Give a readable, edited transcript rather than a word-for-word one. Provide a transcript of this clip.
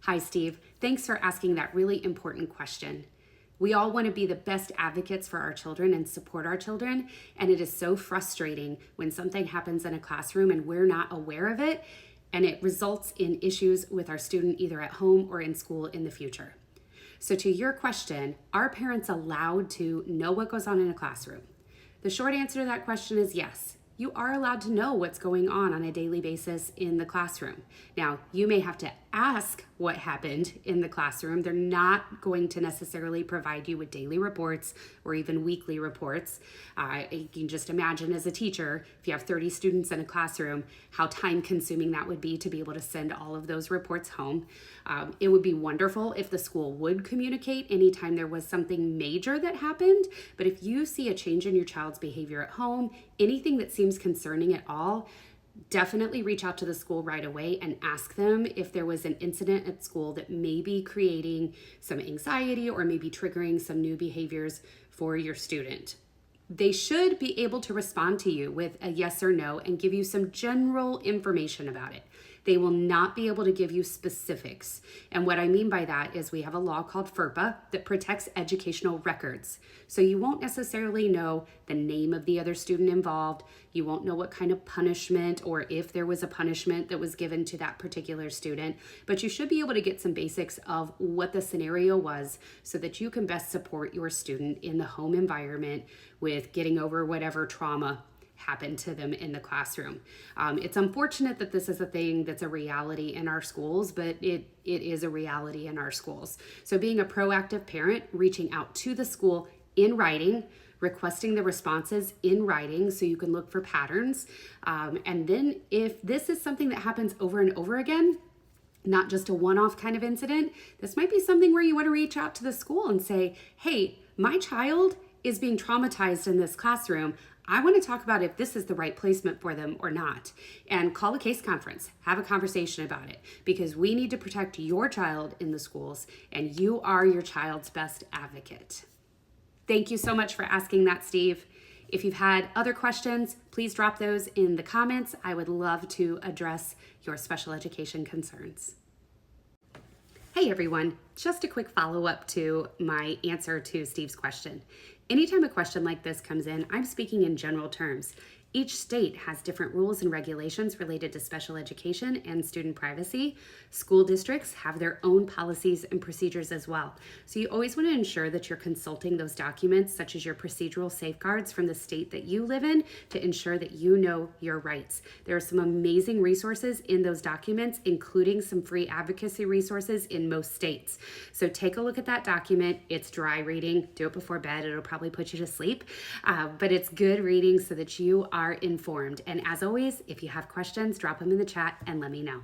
Hi, Steve. Thanks for asking that really important question. We all want to be the best advocates for our children and support our children, and it is so frustrating when something happens in a classroom and we're not aware of it, and it results in issues with our student either at home or in school in the future. So to your question, are parents allowed to know what goes on in a classroom? The short answer to that question is yes. You are allowed to know what's going on a daily basis in the classroom. Now, you may have to ask what happened in the classroom. They're not going to necessarily provide you with daily reports or even weekly reports. You can just imagine as a teacher, if you have 30 students in a classroom, how time consuming that would be to be able to send all of those reports home. It would be wonderful if the school would communicate anytime there was something major that happened. But if you see a change in your child's behavior at home, anything that seems concerning at all, definitely reach out to the school right away and ask them if there was an incident at school that may be creating some anxiety or maybe triggering some new behaviors for your student. They should be able to respond to you with a yes or no and give you some general information about it. They will not be able to give you specifics. And what I mean by that is we have a law called FERPA that protects educational records. So you won't necessarily know the name of the other student involved. You won't know what kind of punishment or if there was a punishment that was given to that particular student, but you should be able to get some basics of what the scenario was so that you can best support your student in the home environment with getting over whatever trauma happened to them in the classroom. It's unfortunate that this is a thing that's a reality in our schools, but it is a reality in our schools. So being a proactive parent, reaching out to the school in writing, requesting the responses in writing so you can look for patterns. And then if this is something that happens over and over again, not just a one-off kind of incident, this might be something where you want to reach out to the school and say, hey, my child is being traumatized in this classroom. I want to talk about if this is the right placement for them or not. And call a case conference, have a conversation about it, because we need to protect your child in the schools, and you are your child's best advocate. Thank you so much for asking that, Steve. If you've had other questions, please drop those in the comments. I would love to address your special education concerns. Hey everyone, just a quick follow-up to my answer to Steve's question. Anytime a question like this comes in, I'm speaking in general terms. Each state has different rules and regulations related to special education and student privacy. School districts have their own policies and procedures as well. So you always want to ensure that you're consulting those documents, such as your procedural safeguards from the state that you live in, to ensure that you know your rights. There are some amazing resources in those documents, including some free advocacy resources in most states. So take a look at that document. It's dry reading. Do it before bed. It'll probably put you to sleep, but it's good reading so that you are informed. And as always, if you have questions, drop them in the chat and let me know.